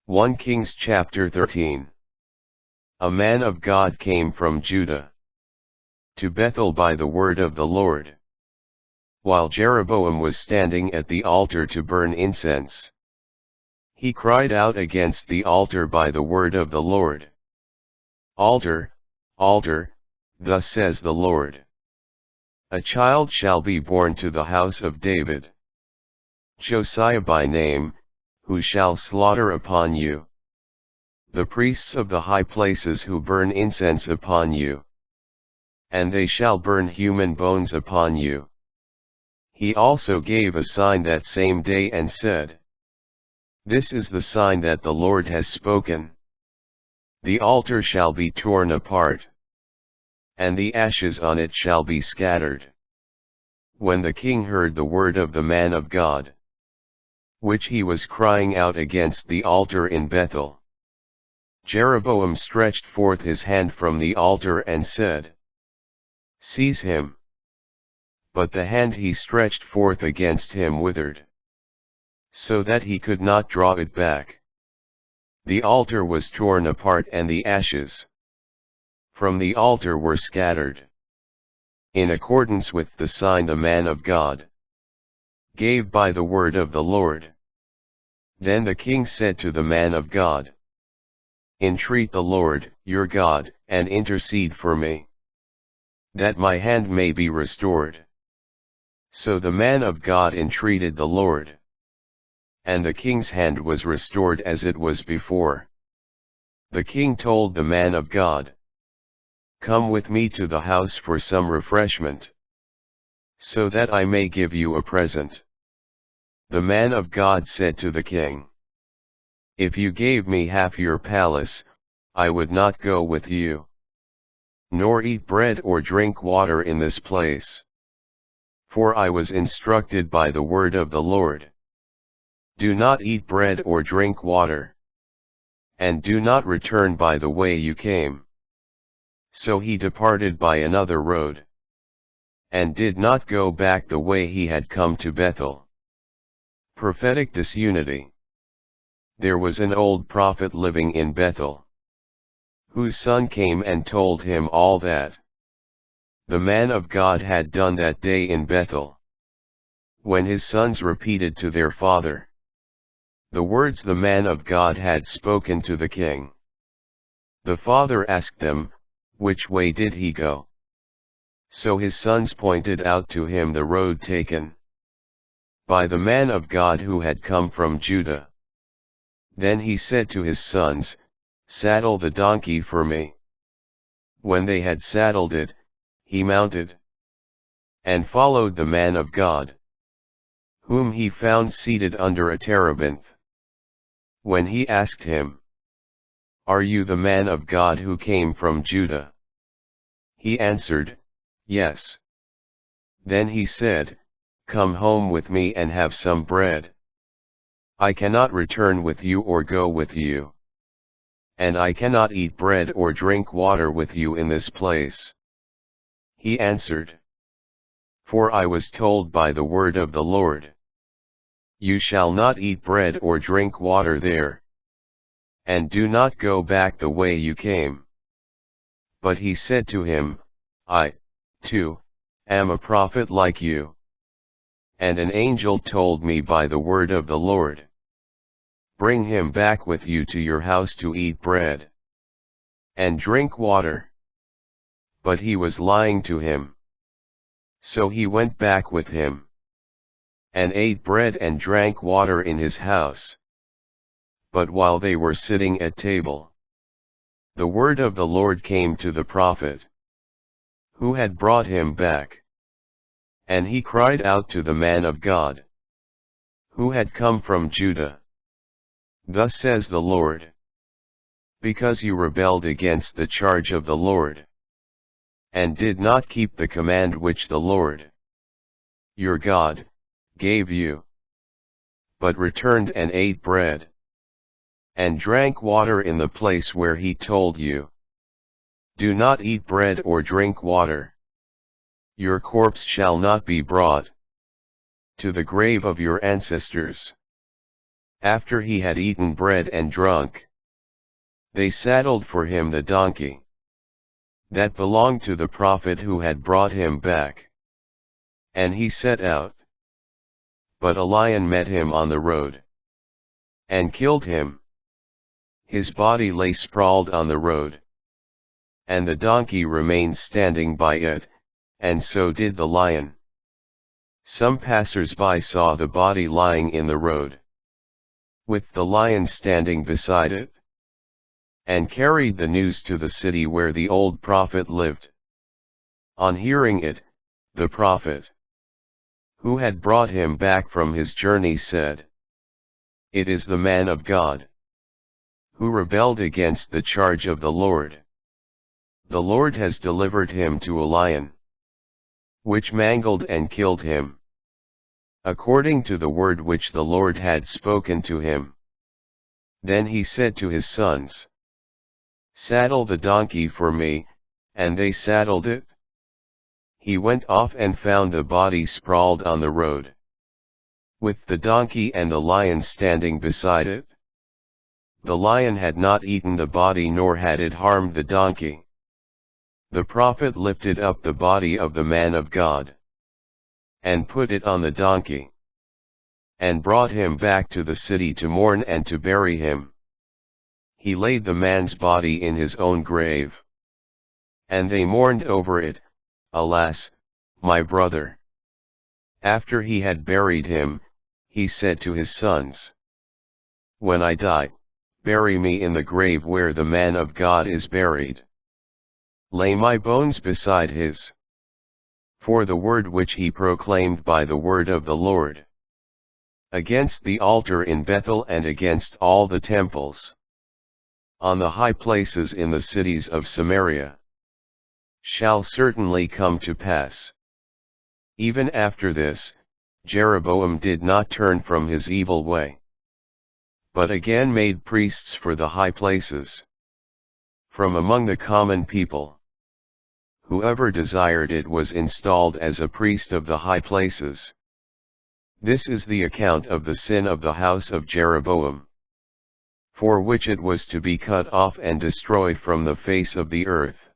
1 Kings chapter 13. A man of God came from Judah to Bethel by the word of the Lord, while Jeroboam was standing at the altar to burn incense. He cried out against the altar by the word of the Lord. Altar, altar, thus says the Lord. A child shall be born to the house of David, Josiah by name, who shall slaughter upon you the priests of the high places who burn incense upon you, and they shall burn human bones upon you. He also gave a sign that same day and said, This is the sign that the Lord has spoken. The altar shall be torn apart, and the ashes on it shall be scattered. When the king heard the word of the man of God, which he was crying out against the altar in Bethel, Jeroboam stretched forth his hand from the altar and said, Seize him. But the hand he stretched forth against him withered, so that he could not draw it back. The altar was torn apart and the ashes from the altar were scattered, in accordance with the sign the man of God gave by the word of the Lord. Then the king said to the man of God, Entreat the Lord, your God, and intercede for me, that my hand may be restored. So the man of God entreated the Lord, and the king's hand was restored as it was before. The king told the man of God, Come with me to the house for some refreshment, so that I may give you a present. The man of God said to the king, If you gave me half your palace, I would not go with you, nor eat bread or drink water in this place. For I was instructed by the word of the Lord, Do not eat bread or drink water, and do not return by the way you came. So he departed by another road, and did not go back the way he had come to Bethel. Prophetic disunity. There was an old prophet living in Bethel, whose son came and told him all that the man of God had done that day in Bethel. When his sons repeated to their father the words the man of God had spoken to the king, the father asked them, Which way did he go? So his sons pointed out to him the road taken by the man of God who had come from Judah. Then he said to his sons, Saddle the donkey for me. When they had saddled it, he mounted, and followed the man of God, whom he found seated under a terebinth. When he asked him, Are you the man of God who came from Judah? He answered, Yes. Then he said, Come home with me and have some bread. I cannot return with you or go with you, and I cannot eat bread or drink water with you in this place. He answered, For I was told by the word of the Lord, You shall not eat bread or drink water there, and do not go back the way you came. But he said to him, I, too, am a prophet like you. And an angel told me by the word of the Lord, Bring him back with you to your house to eat bread and drink water. But he was lying to him. So he went back with him, and ate bread and drank water in his house. But while they were sitting at table, the word of the Lord came to the prophet, who had brought him back. And he cried out to the man of God, who had come from Judah, Thus says the Lord, Because you rebelled against the charge of the Lord, and did not keep the command which the Lord, your God, gave you, but returned and ate bread, and drank water in the place where he told you, Do not eat bread or drink water. Your corpse shall not be brought to the grave of your ancestors. After he had eaten bread and drunk, they saddled for him the donkey that belonged to the prophet who had brought him back. And he set out. But a lion met him on the road, and killed him. His body lay sprawled on the road, and the donkey remained standing by it, and so did the lion. Some passers-by saw the body lying in the road, with the lion standing beside it, and carried the news to the city where the old prophet lived. On hearing it, the prophet, who had brought him back from his journey, said, "It is the man of God, who rebelled against the charge of the Lord. The Lord has delivered him to a lion, which mangled and killed him, according to the word which the Lord had spoken to him." Then he said to his sons, "Saddle the donkey for me," and they saddled it. He went off and found the body sprawled on the road, with the donkey and the lion standing beside it. The lion had not eaten the body nor had it harmed the donkey. The prophet lifted up the body of the man of God, and put it on the donkey, and brought him back to the city to mourn and to bury him. He laid the man's body in his own grave, and they mourned over it. "Alas, my brother." After he had buried him, he said to his sons, "When I die, bury me in the grave where the man of God is buried. Lay my bones beside his. For the word which he proclaimed by the word of the Lord, against the altar in Bethel and against all the temples, on the high places in the cities of Samaria, shall certainly come to pass." Even after this, Jeroboam did not turn from his evil way, but again made priests for the high places, from among the common people. Whoever desired it was installed as a priest of the high places. This is the account of the sin of the house of Jeroboam, for which it was to be cut off and destroyed from the face of the earth.